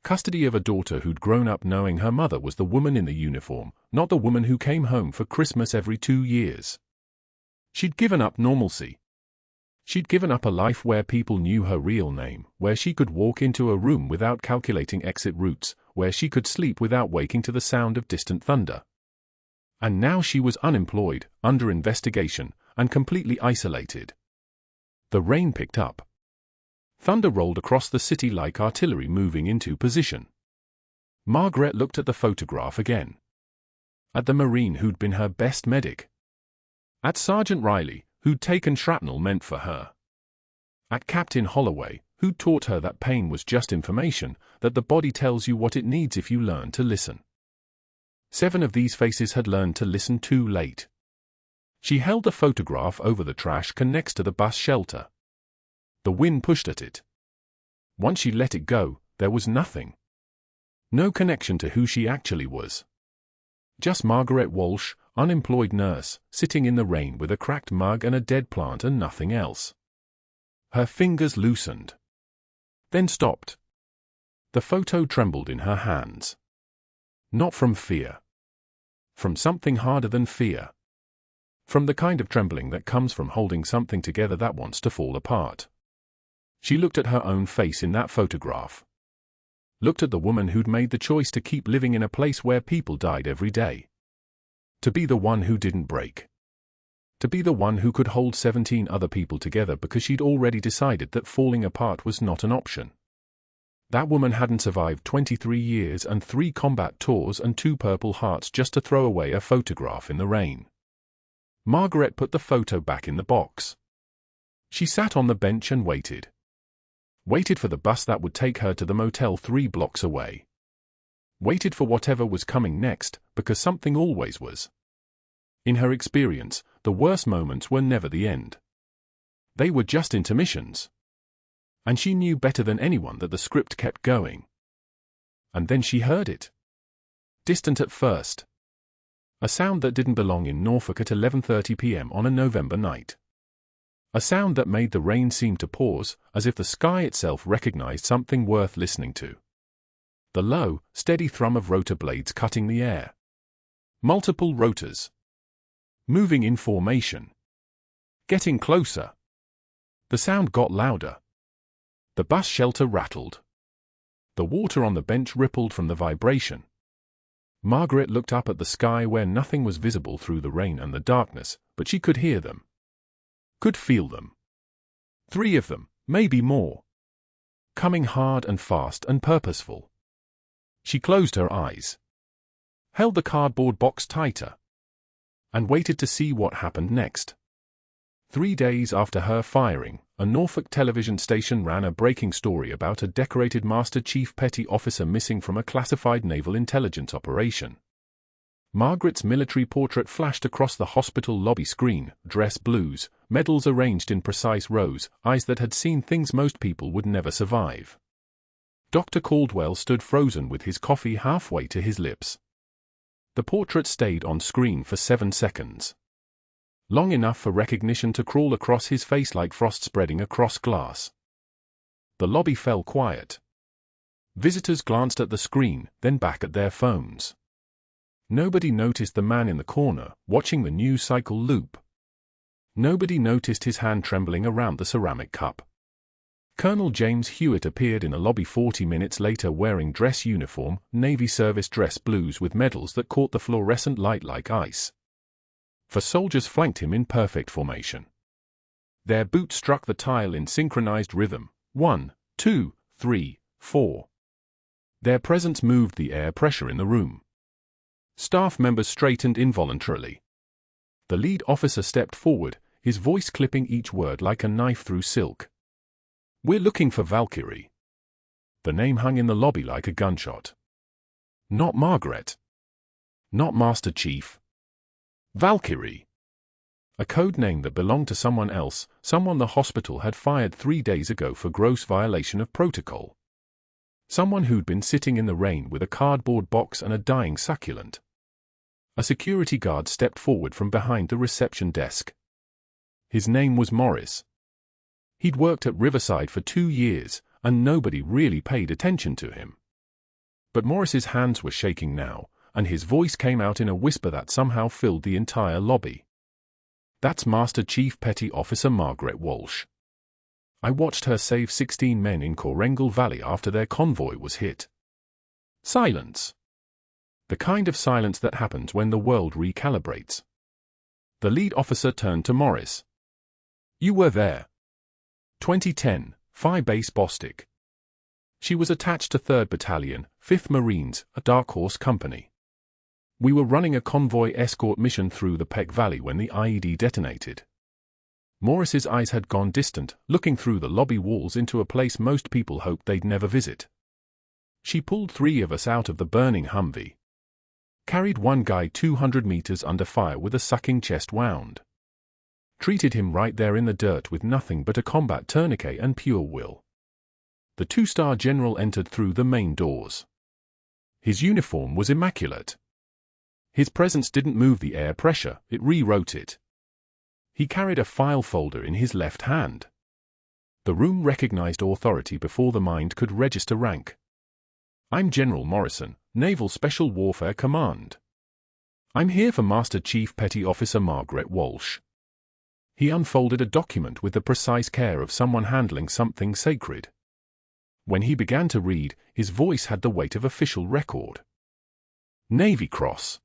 Custody of a daughter who'd grown up knowing her mother was the woman in the uniform, not the woman who came home for Christmas every 2 years. She'd given up normalcy. She'd given up a life where people knew her real name, where she could walk into a room without calculating exit routes, where she could sleep without waking to the sound of distant thunder. And now she was unemployed, under investigation, and completely isolated. The rain picked up. Thunder rolled across the city like artillery moving into position. Margaret looked at the photograph again. At the Marine who'd been her best medic. At Sergeant Riley, who'd taken shrapnel meant for her. At Captain Holloway, who'd taught her that pain was just information, that the body tells you what it needs if you learn to listen. 7 of these faces had learned to listen too late. She held the photograph over the trash can next to the bus shelter. The wind pushed at it. Once she let it go, there was nothing. No connection to who she actually was. Just Margaret Walsh, unemployed nurse, sitting in the rain with a cracked mug and a dead plant and nothing else. Her fingers loosened. Then stopped. The photo trembled in her hands. Not from fear. From something harder than fear. From the kind of trembling that comes from holding something together that wants to fall apart. She looked at her own face in that photograph. Looked at the woman who'd made the choice to keep living in a place where people died every day. To be the one who didn't break. To be the one who could hold 17 other people together because she'd already decided that falling apart was not an option. That woman hadn't survived 23 years and 3 combat tours and 2 Purple Hearts just to throw away a photograph in the rain. Margaret put the photo back in the box. She sat on the bench and waited. Waited for the bus that would take her to the motel 3 blocks away. Waited for whatever was coming next, because something always was. In her experience, the worst moments were never the end. They were just intermissions. And she knew better than anyone that the script kept going. And then she heard it. Distant at first. A sound that didn't belong in Norfolk at 11:30 p.m. on a November night. A sound that made the rain seem to pause, as if the sky itself recognized something worth listening to. The low, steady thrum of rotor blades cutting the air. Multiple rotors. Moving in formation. Getting closer. The sound got louder. The bus shelter rattled. The water on the bench rippled from the vibration. Margaret looked up at the sky where nothing was visible through the rain and the darkness, but she could hear them. Could feel them. 3 of them, maybe more. Coming hard and fast and purposeful. She closed her eyes. Held the cardboard box tighter. And waited to see what happened next. 3 days after her firing, a Norfolk television station ran a breaking story about a decorated Master Chief Petty Officer missing from a classified naval intelligence operation. Margaret's military portrait flashed across the hospital lobby screen, dress blues, medals arranged in precise rows, eyes that had seen things most people would never survive. Dr. Caldwell stood frozen with his coffee halfway to his lips. The portrait stayed on screen for 7 seconds. Long enough for recognition to crawl across his face like frost spreading across glass. The lobby fell quiet. Visitors glanced at the screen, then back at their phones. Nobody noticed the man in the corner, watching the news cycle loop. Nobody noticed his hand trembling around the ceramic cup. Colonel James Hewitt appeared in the lobby 40 minutes later wearing dress uniform, Navy service dress blues with medals that caught the fluorescent light like ice. 4 soldiers flanked him in perfect formation. Their boots struck the tile in synchronized rhythm. 1, 2, 3, 4. Their presence moved the air pressure in the room. Staff members straightened involuntarily. The lead officer stepped forward, his voice clipping each word like a knife through silk. "We're looking for Valkyrie." The name hung in the lobby like a gunshot. Not Margaret. Not Master Chief. Valkyrie. A code name that belonged to someone else, someone the hospital had fired 3 days ago for gross violation of protocol. Someone who'd been sitting in the rain with a cardboard box and a dying succulent. A security guard stepped forward from behind the reception desk. His name was Morris. He'd worked at Riverside for 2 years, and nobody really paid attention to him. But Morris's hands were shaking now, and his voice came out in a whisper that somehow filled the entire lobby. "That's Master Chief Petty Officer Margaret Walsh. I watched her save 16 men in Coincidental Valley after their convoy was hit." Silence. The kind of silence that happens when the world recalibrates. The lead officer turned to Morris. "You were there. 2010, Phi Base Bostic." She was attached to 3rd Battalion, 5th Marines, a Dark Horse company. "We were running a convoy escort mission through the Peck Valley when the IED detonated." Morris's eyes had gone distant, looking through the lobby walls into a place most people hoped they'd never visit. "She pulled 3 of us out of the burning Humvee. Carried one guy 200 meters under fire with a sucking chest wound. Treated him right there in the dirt with nothing but a combat tourniquet and pure will. The 2-star general entered through the main doors. His uniform was immaculate. His presence didn't move the air pressure, it rewrote it. He carried a file folder in his left hand. The room recognized authority before the mind could register rank. "I'm General Morrison, Naval Special Warfare Command. I'm here for Master Chief Petty Officer Margaret Walsh." He unfolded a document with the precise care of someone handling something sacred. When he began to read, his voice had the weight of official record. Navy Cross.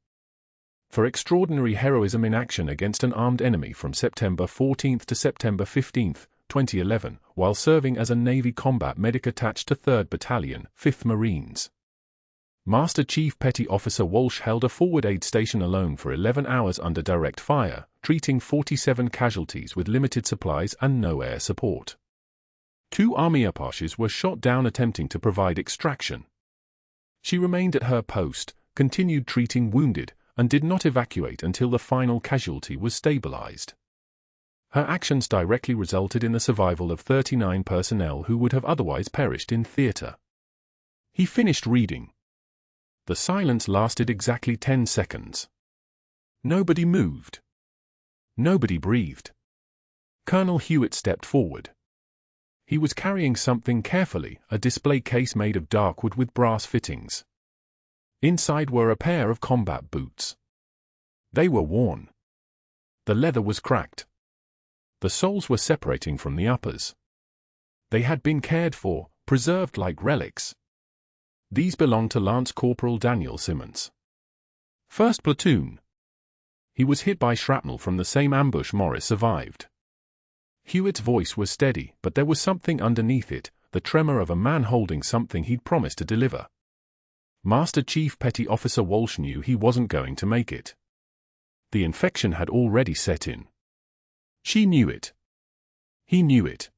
For extraordinary heroism in action against an armed enemy from September 14 to September 15, 2011, while serving as a Navy combat medic attached to 3rd Battalion, 5th Marines. Master Chief Petty Officer Walsh held a forward aid station alone for 11 hours under direct fire, treating 47 casualties with limited supplies and no air support. 2 Army Apaches were shot down attempting to provide extraction. She remained at her post, continued treating wounded, and did not evacuate until the final casualty was stabilized. Her actions directly resulted in the survival of 39 personnel who would have otherwise perished in theater. He finished reading. The silence lasted exactly 10 seconds. Nobody moved. Nobody breathed. Colonel Hewitt stepped forward. He was carrying something carefully, a display case made of dark wood with brass fittings. Inside were a pair of combat boots. They were worn. The leather was cracked. The souls were separating from the uppers. They had been cared for, preserved like relics. These belonged to Lance Corporal Daniel Simmons. 1st Platoon. He was hit by shrapnel from the same ambush Morris survived. Hewitt's voice was steady, but there was something underneath it, the tremor of a man holding something he'd promised to deliver. Master Chief Petty Officer Walsh knew he wasn't going to make it. The infection had already set in. She knew it. He knew it.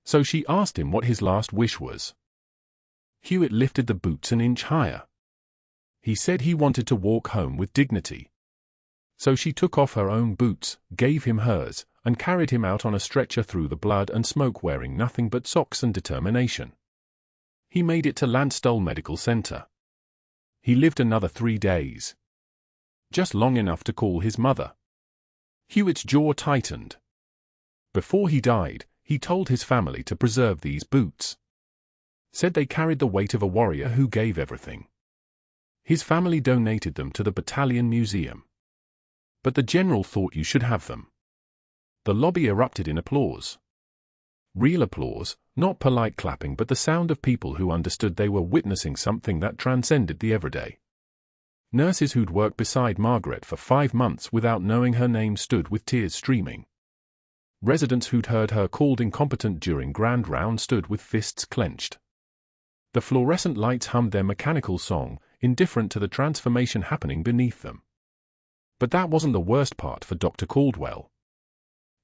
So she asked him what his last wish was. Hewitt lifted the boots an inch higher. He said he wanted to walk home with dignity. So she took off her own boots, gave him hers, and carried him out on a stretcher through the blood and smoke wearing nothing but socks and determination. He made it to Landstuhl Medical Center. He lived another 3 days. Just long enough to call his mother. Hewitt's jaw tightened. Before he died, he told his family to preserve these boots. Said they carried the weight of a warrior who gave everything. His family donated them to the battalion museum. But the general thought you should have them. The lobby erupted in applause. Real applause, not polite clapping but the sound of people who understood they were witnessing something that transcended the everyday. Nurses who'd worked beside Margaret for 5 months without knowing her name stood with tears streaming. Residents who'd heard her called incompetent during grand round stood with fists clenched. The fluorescent lights hummed their mechanical song, indifferent to the transformation happening beneath them. But that wasn't the worst part for Dr. Caldwell.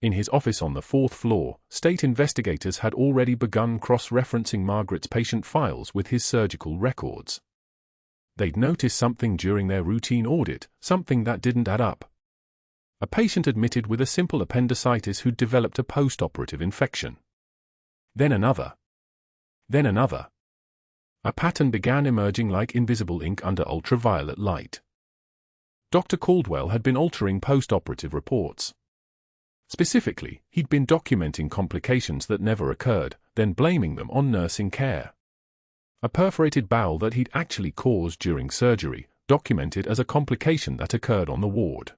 In his office on the 4th floor, state investigators had already begun cross-referencing Margaret's patient files with his surgical records. They'd noticed something during their routine audit, something that didn't add up. A patient admitted with a simple appendicitis who'd developed a post-operative infection. Then another. Then another. A pattern began emerging like invisible ink under ultraviolet light. Dr. Caldwell had been altering post-operative reports. Specifically, he'd been documenting complications that never occurred, then blaming them on nursing care. A perforated bowel that he'd actually caused during surgery, documented as a complication that occurred on the ward.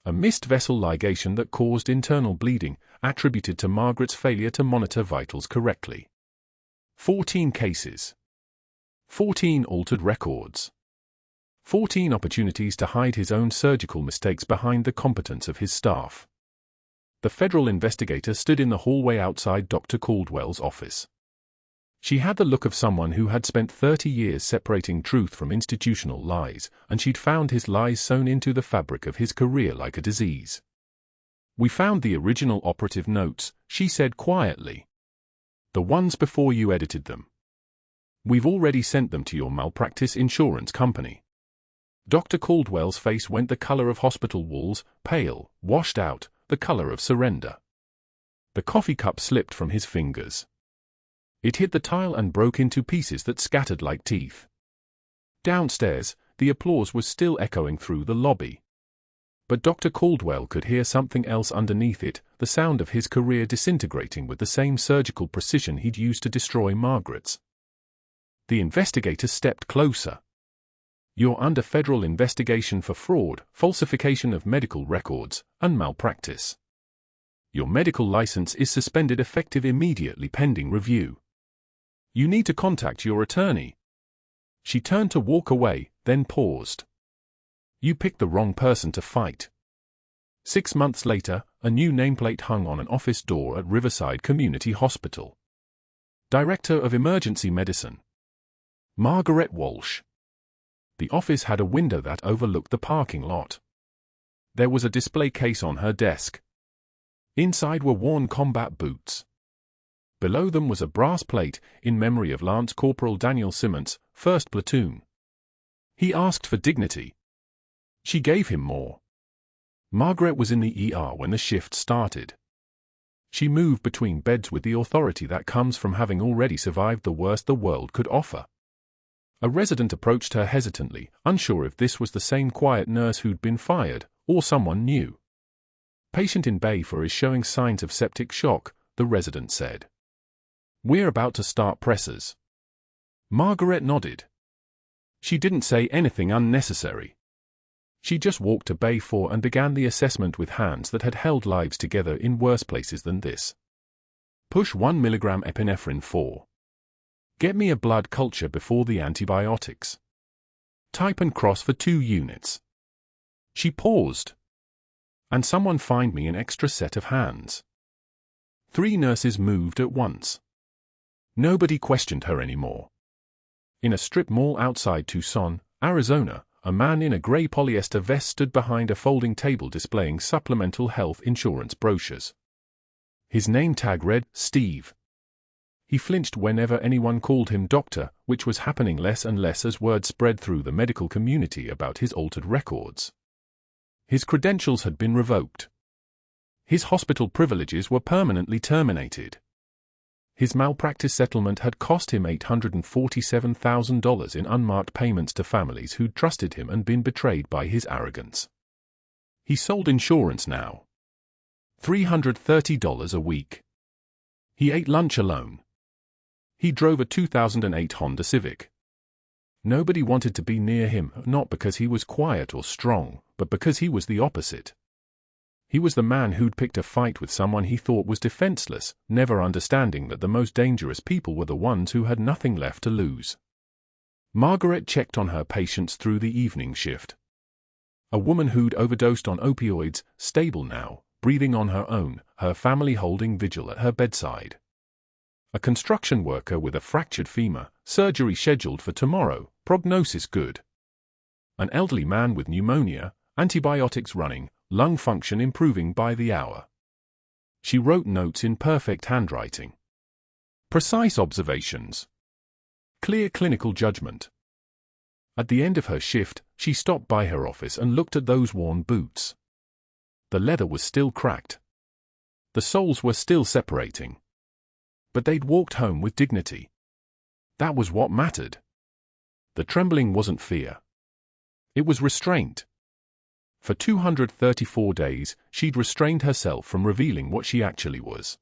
A missed vessel ligation that caused internal bleeding, attributed to Margaret's failure to monitor vitals correctly. 14 cases. 14 altered records. 14 opportunities to hide his own surgical mistakes behind the competence of his staff. The federal investigator stood in the hallway outside Dr. Caldwell's office. She had the look of someone who had spent 30 years separating truth from institutional lies, and she'd found his lies sewn into the fabric of his career like a disease. "We found the original operative notes," she said quietly. "The ones before you edited them. We've already sent them to your malpractice insurance company." Dr. Caldwell's face went the color of hospital walls, pale, washed out, the color of surrender. The coffee cup slipped from his fingers. It hit the tile and broke into pieces that scattered like teeth. Downstairs, the applause was still echoing through the lobby. But Dr. Caldwell could hear something else underneath it, the sound of his career disintegrating with the same surgical precision he'd used to destroy Margaret's. The investigator stepped closer. "You're under federal investigation for fraud, falsification of medical records, and malpractice. Your medical license is suspended effective immediately pending review. You need to contact your attorney." She turned to walk away, then paused. "You picked the wrong person to fight." 6 months later, a new nameplate hung on an office door at Riverside Community Hospital. Director of Emergency Medicine. Margaret Walsh. The office had a window that overlooked the parking lot. There was a display case on her desk. Inside were worn combat boots. Below them was a brass plate, in memory of Lance Corporal Daniel Simmons, 1st Platoon. He asked for dignity. She gave him more. Margaret was in the ER when the shift started. She moved between beds with the authority that comes from having already survived the worst the world could offer. A resident approached her hesitantly, unsure if this was the same quiet nurse who'd been fired, or someone new. "Patient in bay for is showing signs of septic shock," the resident said. "We're about to start pressers." Margaret nodded. She didn't say anything unnecessary. She just walked to Bay 4 and began the assessment with hands that had held lives together in worse places than this. Push 1 mg epinephrine 4. Get me a blood culture before the antibiotics. Type and cross for 2 units. She paused. And someone find me an extra set of hands. 3 nurses moved at once. Nobody questioned her anymore. In a strip mall outside Tucson, Arizona, a man in a gray polyester vest stood behind a folding table displaying supplemental health insurance brochures. His name tag read, Steve. He flinched whenever anyone called him doctor, which was happening less and less as word spread through the medical community about his altered records. His credentials had been revoked. His hospital privileges were permanently terminated. His malpractice settlement had cost him $847,000 in unmarked payments to families who'd trusted him and been betrayed by his arrogance. He sold insurance now. $330 a week. He ate lunch alone. He drove a 2008 Honda Civic. Nobody wanted to be near him, not because he was quiet or strong, but because he was the opposite. He was the man who'd picked a fight with someone he thought was defenseless, never understanding that the most dangerous people were the ones who had nothing left to lose. Margaret checked on her patients through the evening shift. A woman who'd overdosed on opioids, stable now, breathing on her own, her family holding vigil at her bedside. A construction worker with a fractured femur, surgery scheduled for tomorrow, prognosis good. An elderly man with pneumonia, antibiotics running, lung function improving by the hour. She wrote notes in perfect handwriting. Precise observations. Clear clinical judgment. At the end of her shift, she stopped by her office and looked at those worn boots. The leather was still cracked. The soles were still separating. But they'd walked home with dignity. That was what mattered. The trembling wasn't fear. It was restraint. For 234 days, she'd restrained herself from revealing what she actually was.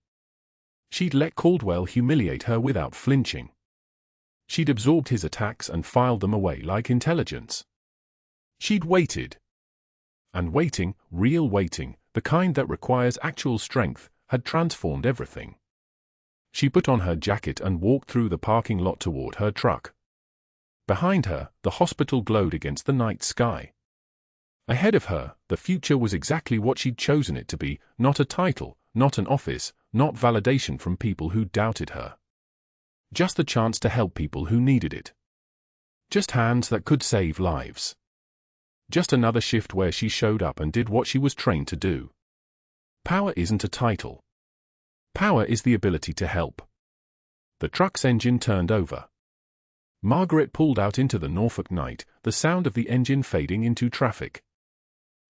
She'd let Caldwell humiliate her without flinching. She'd absorbed his attacks and filed them away like intelligence. She'd waited. And waiting, real waiting, the kind that requires actual strength, had transformed everything. She put on her jacket and walked through the parking lot toward her truck. Behind her, the hospital glowed against the night sky. Ahead of her, the future was exactly what she'd chosen it to be, not a title, not an office, not validation from people who doubted her. Just the chance to help people who needed it. Just hands that could save lives. Just another shift where she showed up and did what she was trained to do. Power isn't a title. Power is the ability to help. The truck's engine turned over. Margaret pulled out into the Norfolk night, the sound of the engine fading into traffic.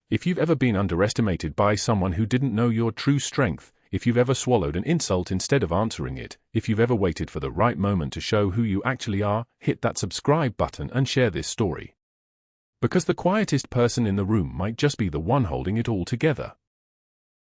If you've ever been underestimated by someone who didn't know your true strength, if you've ever swallowed an insult instead of answering it, if you've ever waited for the right moment to show who you actually are, hit that subscribe button and share this story. Because the quietest person in the room might just be the one holding it all together.